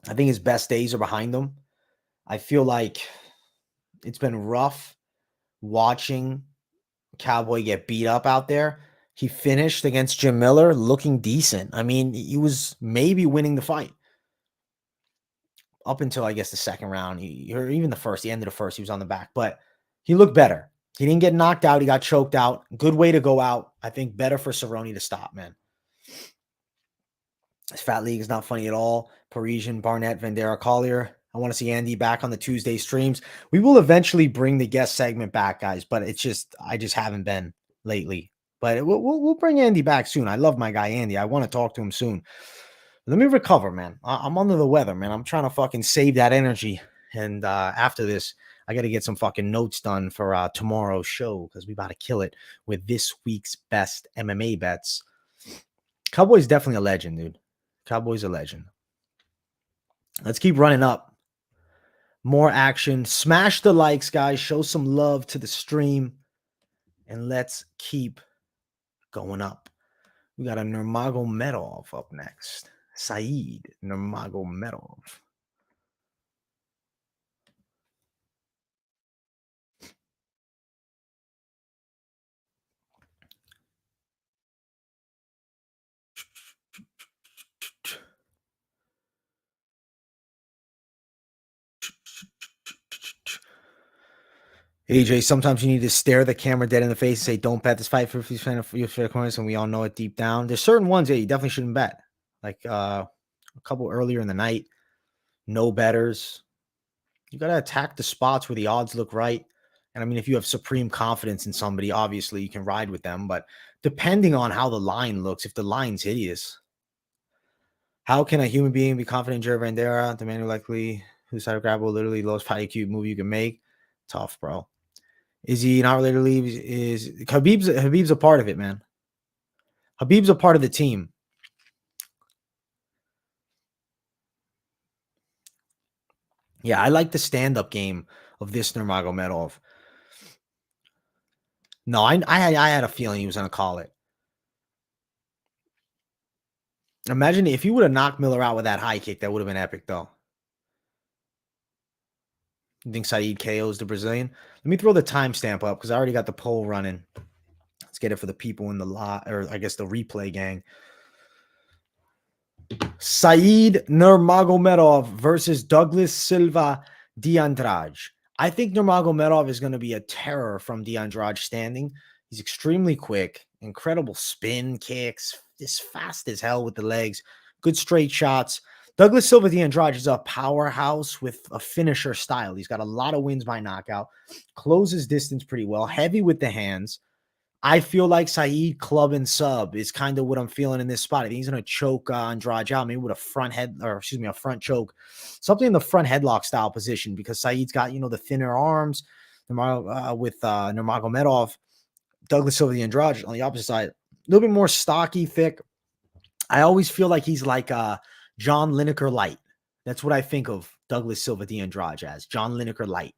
I think his best days are behind him. I feel like it's been rough watching Cowboy get beat up out there. He finished against Jim Miller looking decent. I mean, he was maybe winning the fight up until, I guess, the second round. Or even the first, the end of the first, he was on the back. But he looked better. He didn't get knocked out. He got choked out. Good way to go out. I think better for Cerrone to stop, man. This Fat League is not funny at all. Parisian, Barnett, Vanderaa, Collier. I want to see Andy back on the Tuesday streams. We will eventually bring the guest segment back, guys, but I just haven't been lately. But we'll bring Andy back soon. I love my guy, Andy. I want to talk to him soon. Let me recover, man. I'm under the weather, man. I'm trying to fucking save that energy. And after this, I got to get some fucking notes done for tomorrow's show because we about to kill it with this week's best MMA bets. Cowboy's definitely a legend, dude. Cowboy's a legend. Let's keep running up. More action. Smash the likes, guys. Show some love to the stream. And let's keep going up. We got a Nurmagomedov up next. Said Nurmagomedov. AJ, sometimes you need to stare the camera dead in the face and say, don't bet this fight for 50% of your corners, and we all know it deep down. There's certain ones that you definitely shouldn't bet. Like a couple earlier in the night, no betters. You got to attack the spots where the odds look right. And I mean, if you have supreme confidence in somebody, obviously you can ride with them. But depending on how the line looks, if the line's hideous, how can a human being be confident in Jared Vanderaa, the man who likely whose side of grab will literally lowest fight IQ move you can make? Tough, bro. Is he not related to leave? Is Habib's a part of it, man. Habib's a part of the team. Yeah, I like the stand-up game of this Nurmagomedov. No, I had a feeling he was going to call it. Imagine if he would have knocked Miller out with that high kick. That would have been epic, though. You think Said KOs the Brazilian? Let me throw the timestamp up because I already got the poll running. Let's get it for the people in the lot, or I guess the replay gang. Said Nurmagomedov versus Douglas Silva de Andrade. I think Nurmagomedov is going to be a terror from de Andrade standing. He's extremely quick, incredible spin kicks, just fast as hell with the legs, good straight shots. Douglas Silva de Andrade is a powerhouse with a finisher style. He's got a lot of wins by knockout, closes distance pretty well, heavy with the hands. I feel like Said club and sub is kind of what I'm feeling in this spot. I think he's going to choke Andrade out, maybe with a front choke, something in the front headlock style position because Said's got, the thinner arms. Nurmagomedov, Douglas Silva, the Andrade on the opposite side, a little bit more stocky, thick. I always feel like he's like John Lineker light. That's what I think of Douglas Silva, the Andrade as John Lineker light.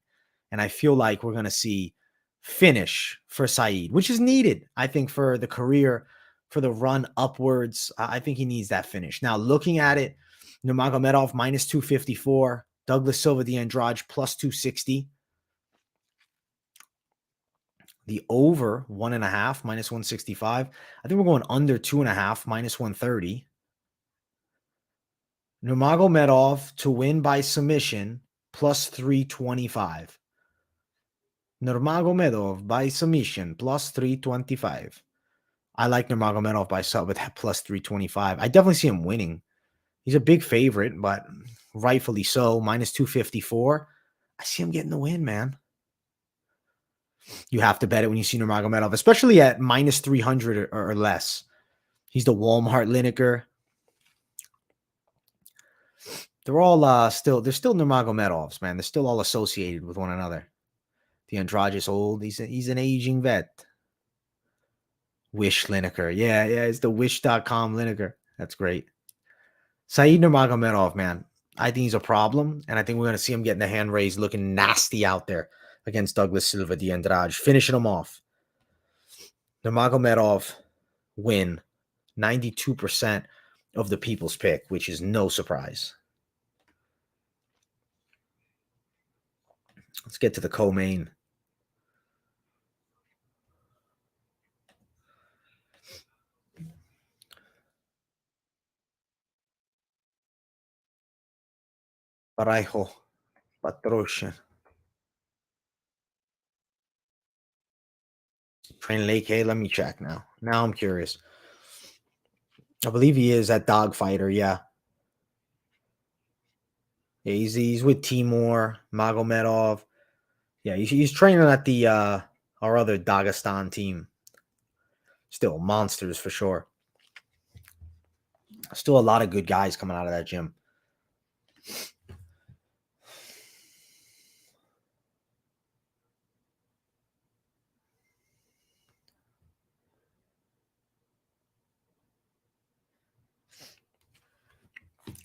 And I feel like we're going to see finish for Saeed, which is needed, I think, for the career, for the run upwards. I think he needs that finish. Now, looking at it, Nurmagomedov minus 254, Douglas Silva, the Andrade plus 260. The over 1.5 minus 165. I think we're going under 2.5 minus 130. Nurmagomedov to win by submission plus 325. Nurmagomedov by submission plus 325. I like Nurmagomedov by sub with plus 325. I definitely see him winning. He's a big favorite, but rightfully so. Minus 254. I see him getting the win, man. You have to bet it when you see Nurmagomedov, especially at minus 300 or less. He's the Walmart Lineker. They're all they're still Nurmagomedovs, man. They're still all associated with one another. The Andrade is old. He's an aging vet. Wish Lineker. Yeah, it's the wish.com Lineker. That's great. Saeed Nurmagomedov, man. I think he's a problem, and I think we're going to see him getting the hand raised, looking nasty out there against Douglas Silva, the Andrade, finishing him off. Nurmagomedov win 92% of the people's pick, which is no surprise. Let's get to the co-main. Borralho, Petrosyan. Train Lake, hey, let me check now. Now I'm curious. I believe he is at Dogfighter, yeah. Yeah, he's with Timur, Magomedov. Yeah, he's training at the our other Dagestan team. Still monsters for sure. Still a lot of good guys coming out of that gym.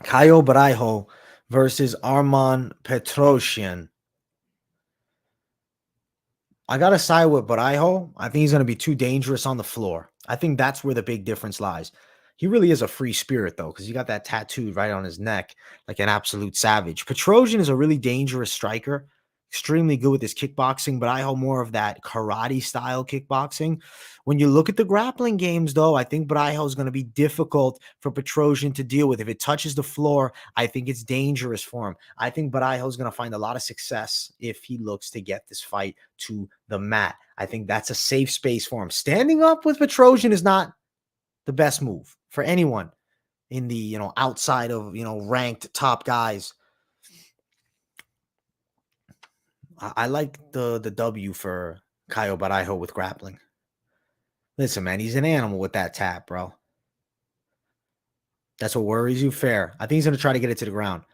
Caio Borralho versus Armen Petrosyan. I got to side with Borralho. I think he's going to be too dangerous on the floor. I think that's where the big difference lies. He really is a free spirit, though, because he got that tattooed right on his neck like an absolute savage. Petrosyan is a really dangerous striker, extremely good with his kickboxing, but I hold more of that karate-style kickboxing. When you look at the grappling games, though, I think Borralho is going to be difficult for Petrosyan to deal with. If it touches the floor, I think it's dangerous for him. I think Borralho is going to find a lot of success if he looks to get this fight to the mat. I think that's a safe space for him. Standing up with Petrosyan is not the best move for anyone in the, outside of, ranked top guys. I like the W for Caio Borralho with grappling. Listen, man, he's an animal with that tap, bro. That's what worries you? Fair. I think he's going to try to get it to the ground.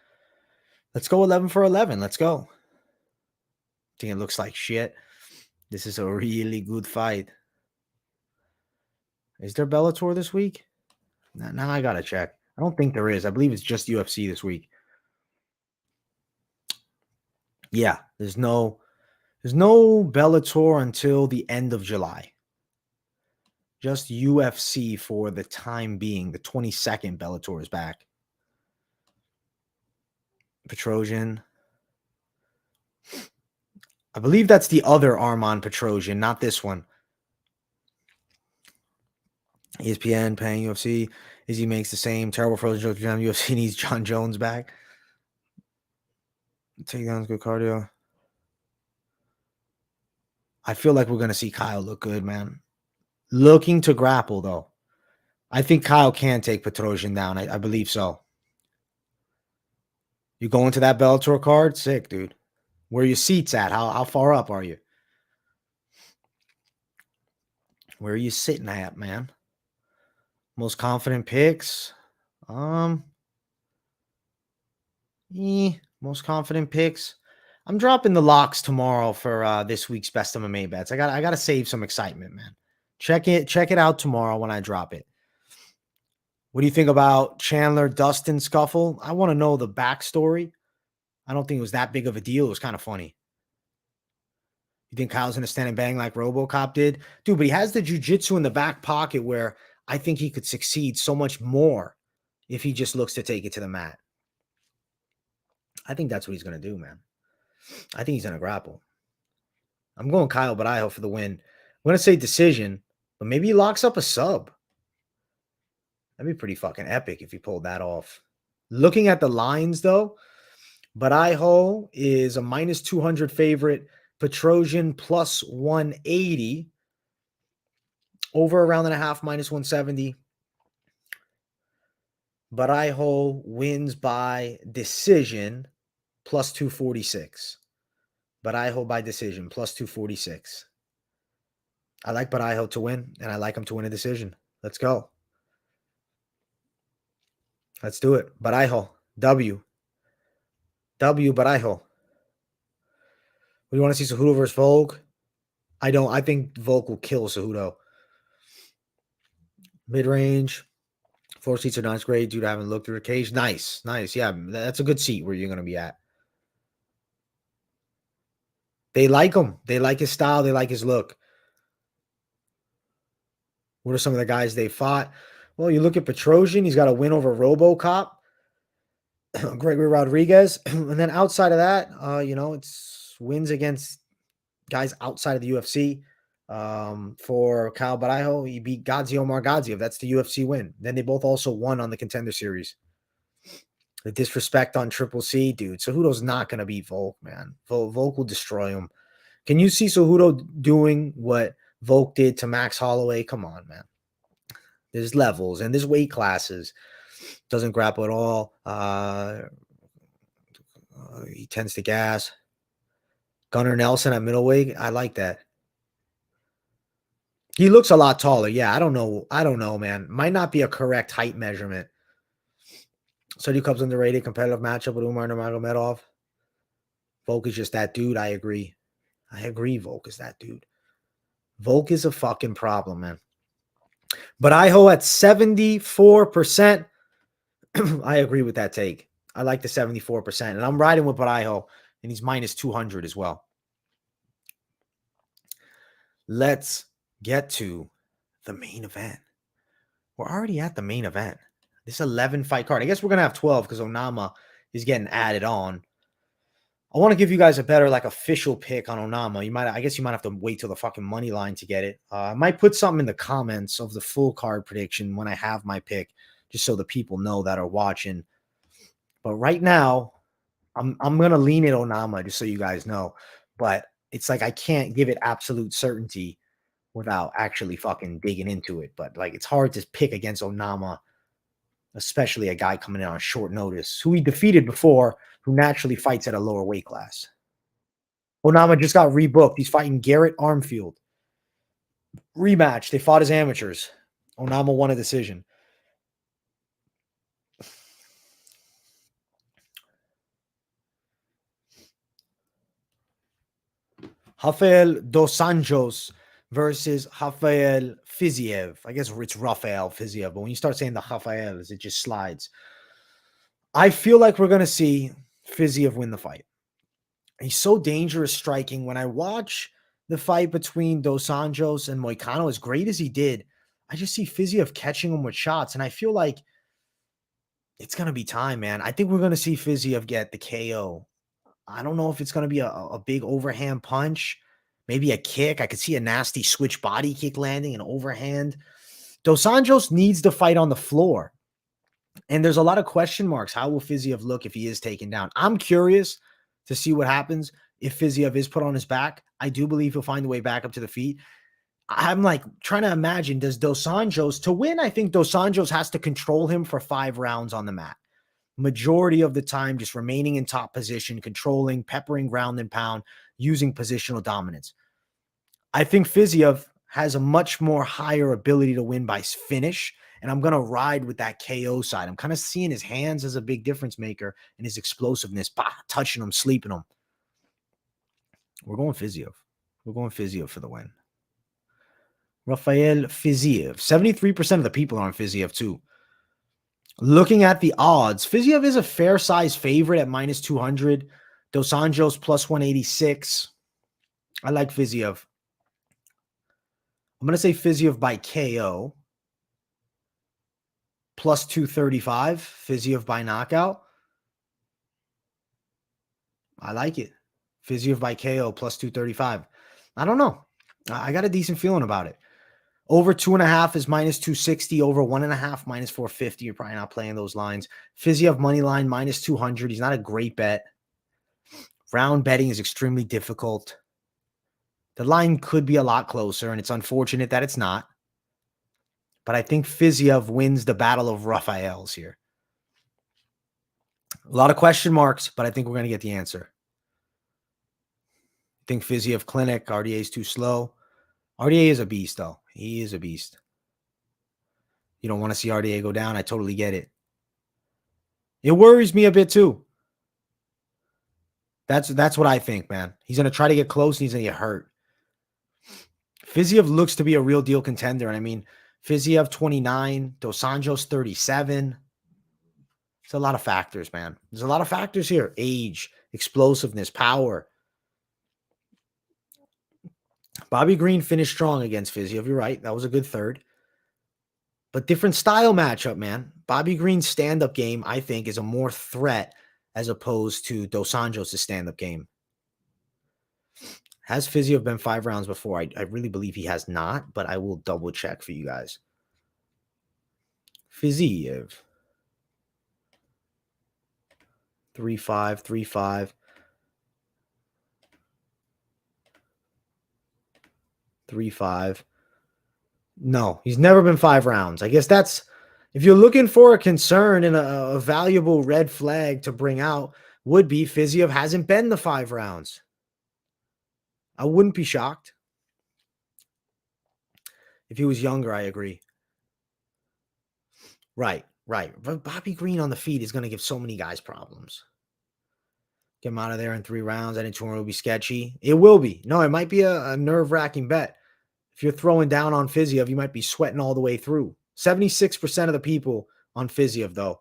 Let's go 11 for 11. Let's go. I think it looks like shit. This is a really good fight. Is there Bellator this week? Now I got to check. I don't think there is. I believe it's just UFC this week. Yeah, there's no Bellator until the end of July. Just UFC for the time being. The 22nd Bellator is back. Petrosyan. I believe that's the other Armen Petrosyan, not this one. ESPN paying UFC. Izzy makes the same terrible frozen joke. UFC needs John Jones back. Takedowns, good cardio. I feel like we're going to see Kyle look good, man. Looking to grapple, though. I think Kyle can take Petrosyan down. I believe so. You go into that Bellator card? Sick, dude. Where are your seats at? How far up are you? Where are you sitting at, man? Most confident picks? Most confident picks? I'm dropping the locks tomorrow for this week's best MMA bets. I gotta save some excitement, man. Check it out tomorrow when I drop it. What do you think about Chandler Dustin scuffle? I want to know the backstory. I don't think it was that big of a deal. It was kind of funny. You think Kyle's gonna stand and bang like RoboCop did? Dude, but he has the jiu-jitsu in the back pocket where I think he could succeed so much more if he just looks to take it to the mat. I think that's what he's gonna do, man. I think he's gonna grapple. I'm going Kyle Borralho for the win. I'm gonna say decision, but maybe he locks up a sub. That'd be pretty fucking epic if he pulled that off. Looking at the lines, though, Borralho is a minus 200 favorite. Petrosyan plus 180. Over a round and a half, minus 170. Borralho wins by decision, plus 246. Borralho by decision, plus 246. I like Borralho to win, and I like him to win a decision. Let's go. Let's do it. Borralho, W. Borralho. We want to see Cejudo versus Volk. I think Volk will kill Cejudo. Mid-range. Floor seats are nice. Great. Dude, I haven't looked through the cage. Nice. Yeah, that's a good seat where you're going to be at. They like him. They like his style. They like his look. What are some of the guys they fought? Well, you look at Petrosyan. He's got a win over RoboCop. Gregory Rodriguez. And then outside of that, it's wins against guys outside of the UFC. For Kyle Borralho, he beat Gadzio Margadziev. That's the UFC win. Then they both also won on the Contender Series. The disrespect on Triple C, dude. Cejudo's not going to beat Volk, man. Volk will destroy him. Can you see Cejudo doing what Volk did to Max Holloway? Come on, man. There's levels and there's weight classes. Doesn't grapple at all. He tends to gas. Gunnar Nelson at middleweight. I like that. He looks a lot taller. Yeah, I don't know, man. Might not be a correct height measurement. Cody Cubs underrated competitive matchup with Umar Nurmagomedov. Volk is just that dude. I agree. Volk is that dude. Volk is a fucking problem, man. Borralho at 74%. I agree with that take. I like the 74%. And I'm riding with Borralho, and he's minus 200 as well. Let's get to the main event. We're already at the main event. This 11 fight card. I guess we're going to have 12 because Onama is getting added on. I want to give you guys a better official pick on Onama. I guess you might have to wait till the fucking money line to get it. I might put something in the comments of the full card prediction when I have my pick, just so the people know that are watching. But right now, I'm going to lean it Onama, just so you guys know. But it's I can't give it absolute certainty without actually fucking digging into it. But it's hard to pick against Onama, especially a guy coming in on short notice, who he defeated before, who naturally fights at a lower weight class. Onama just got rebooked. He's fighting Garrett Armfield. Rematch. They fought as amateurs. Onama won a decision. Rafael dos Anjos versus Rafael Fiziev. I guess it's Rafael Fiziev, but when you start saying the Rafaels, it just slides. I feel like we're going to see Fiziev win the fight. He's so dangerous striking. When I watch the fight between Dos Anjos and Moicano, as great as he did, I just see Fiziev catching him with shots, and I feel like it's going to be time, man. I think we're going to see Fiziev get the KO. I don't know if it's going to be a big overhand punch, maybe a kick. I could see a nasty switch body kick landing, an overhand. Dos Anjos needs to fight on the floor. And there's a lot of question marks. How will Fiziev look if he is taken down? I'm curious to see what happens if Fiziev is put on his back. I do believe he'll find the way back up to the feet. I'm trying to imagine, does Dos Anjos, to win, I think Dos Anjos has to control him for 5 rounds on the mat. Majority of the time, just remaining in top position, controlling, peppering ground and pound, using positional dominance. I think Fiziev has a much more higher ability to win by finish, and I'm going to ride with that KO side. I'm kind of seeing his hands as a big difference maker and his explosiveness, touching him, sleeping him. We're going Fiziev. We're going Fiziev for the win. Rafael Fiziev. 73% of the people are on Fiziev too. Looking at the odds, Fiziev is a fair size favorite at minus 200. Dos Anjos plus 186. I like Fiziev. I'm going to say Fiziev by KO. Plus 235. Fiziev by knockout. I like it. Fiziev by KO plus 235. I don't know. I got a decent feeling about it. Over 2.5 is minus 260. Over 1.5, minus 450. You're probably not playing those lines. Fiziev money line minus 200. He's not a great bet. Round betting is extremely difficult. The line could be a lot closer, and it's unfortunate that it's not. But I think Fiziev wins the battle of Rafaels here. A lot of question marks, but I think we're going to get the answer. I think Fiziev clinic. RDA is too slow. RDA is a beast, though. He is a beast. You don't want to see RDA go down. I totally get it. It worries me a bit, too. That's what I think, man. He's going to try to get close, and he's going to get hurt. Fiziev looks to be a real deal contender. And I mean, Fiziev 29, Dos Anjos 37. It's a lot of factors, man. There's a lot of factors here. Age, explosiveness, power. Bobby Green finished strong against Fiziev. You're right. That was a good third. But different style matchup, man. Bobby Green's stand-up game, I think, is a more threat as opposed to Dos Anjos' stand-up game. Has Fiziev been 5 rounds before? I really believe he has not, but I will double check for you guys. Fiziev. 3-5, 3-5. 3-5. No, he's never been 5 rounds. I guess that's, if you're looking for a concern and a valuable red flag to bring out, would be Fiziev hasn't been the 5 rounds. I wouldn't be shocked. If he was younger, I agree. Right. But Bobby Green on the feet is going to give so many guys problems. Get him out of there in 3 rounds. I think tomorrow will be sketchy. It will be. No, it might be a nerve-wracking bet. If you're throwing down on Fiziev, you might be sweating all the way through. 76% of the people on Fiziev, though.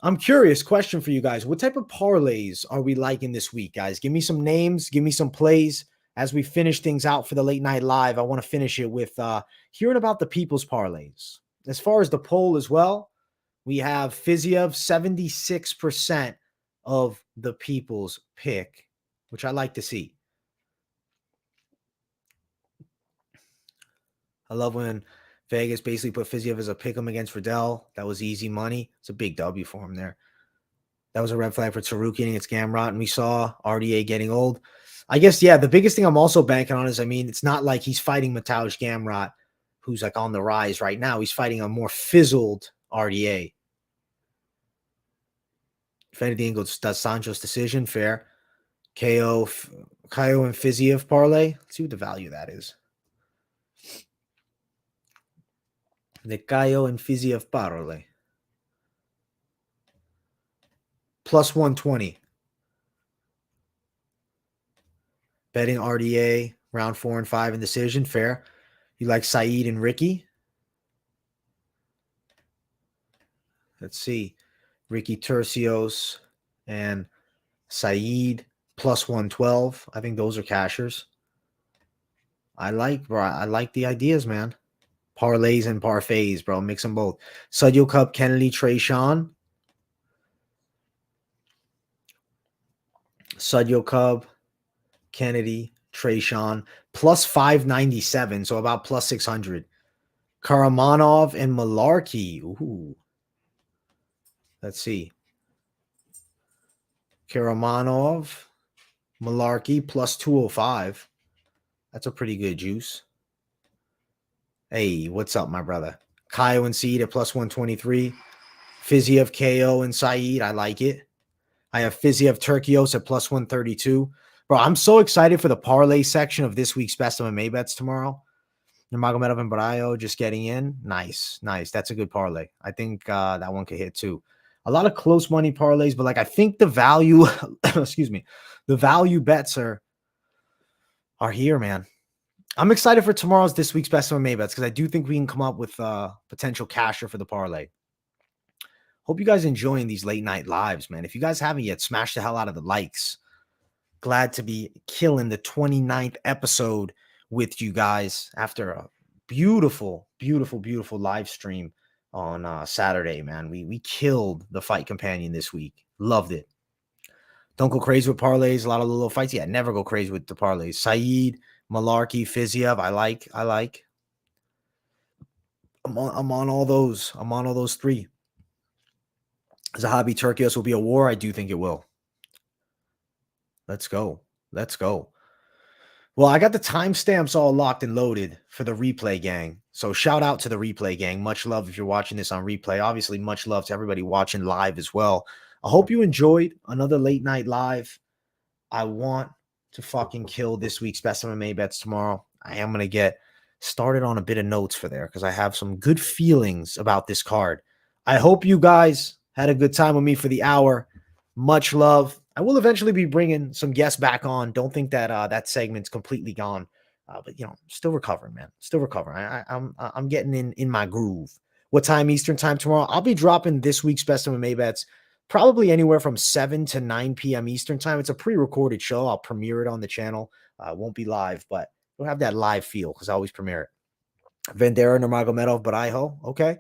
I'm curious, question for you guys. What type of parlays are we liking this week, guys? Give me some names. Give me some plays. As we finish things out for the late night live, I want to finish it with hearing about the people's parlays. As far as the poll as well, we have Fiziev, 76% of the people's pick, which I like to see. I love when Vegas basically put Fiziev as a pick 'em against Riddell. That was easy money. It's a big W for him there. That was a red flag for Tsarukyan against Gamrot, and we saw RDA getting old. I guess, yeah, the biggest thing I'm also banking on is, I mean, it's not like he's fighting Mateusz Gamrot, who's like on the rise right now. He's fighting a more fizzled RDA. If anything goes, does Sancho's decision, fair. Caio and Fiziev parlay. Let's see what the value of that is. The Caio and Fiziev parlay. Plus 120. Betting RDA, round 4 and 5 in decision, fair. You like Saeed and Ricky? Let's see. Ricky Turcios and Saeed, plus 112. I think those are cashers. I like the ideas, man. Parlays and parfaits, bro. Mix them both. Sudyo Cup, Kennedy, Tresean. Sudyo Cup, Kennedy, Tresean, plus 597, so about plus 600. Kakhramonov and Mullarkey. Ooh. Let's see. Kakhramonov, Mullarkey, plus 205. That's a pretty good juice. Hey, what's up, my brother? Caio and Saeed at plus 123. Fiziev, KO, and Saeed. I like it. I have Fiziev, Turcios at plus 132. Bro, I'm so excited for the parlay section of this week's Best of MMA bets tomorrow. Nurmagomedov and Borralho just getting in. Nice. That's a good parlay. I think that one could hit too. A lot of close money parlays, but like I think the value, excuse me, the value bets are are here, man. I'm excited for this week's best MMA bets because I do think we can come up with potential casher for the parlay. Hope you guys enjoying these late night lives, man. If you guys haven't yet, smash the hell out of the likes. Glad to be killing the 29th episode with you guys after a beautiful, beautiful, beautiful live stream on Saturday, man. We killed the Fight Companion this week. Loved it. Don't go crazy with parlays. A lot of little fights. Yeah, never go crazy with the parlays. Saeed, Mullarkey, Fiziev. I like. I'm on all those. I'm on all those three. Zahabi, Turcios will be a war. I do think it will. Let's go. Well, I got the timestamps all locked and loaded for the replay gang. So shout out to the replay gang. Much love if you're watching this on replay. Obviously, much love to everybody watching live as well. I hope you enjoyed another late night live. I want to fucking kill this week's best MMA bets tomorrow. I am going to get started on a bit of notes for there because I have some good feelings about this card. I hope you guys had a good time with me for the hour. Much love. I will eventually be bringing some guests back on. Don't think that that segment's completely gone, but still recovering, man. Still recovering. I'm getting in my groove. What time Eastern time tomorrow? I'll be dropping this week's best MMA bets probably anywhere from 7 to 9 p.m. Eastern time. It's a pre-recorded show. I'll premiere it on the channel. It won't be live, but it'll have that live feel because I always premiere it. Vanderaa, Nurmagomedov, but Iho. Okay.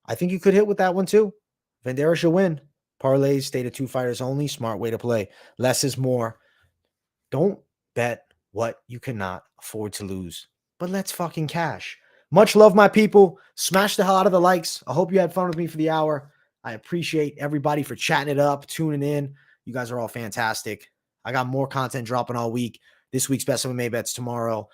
I think you could hit with that one too. Vanderaa should win. Parlays, stay to 2 fighters only. Smart way to play. Less is more. Don't bet what you cannot afford to lose. But let's fucking cash. Much love, my people. Smash the hell out of the likes. I hope you had fun with me for the hour. I appreciate everybody for chatting it up, tuning in. You guys are all fantastic. I got more content dropping all week. This week's best MMA bets tomorrow.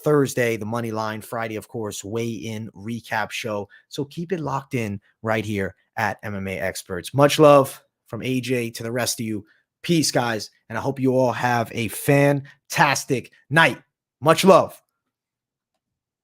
Thursday, the money line. Friday, of course, weigh-in recap show. So keep it locked in right here at MMA Experts. Much love from AJ to the rest of you. Peace, guys. And I hope you all have a fantastic night. Much love.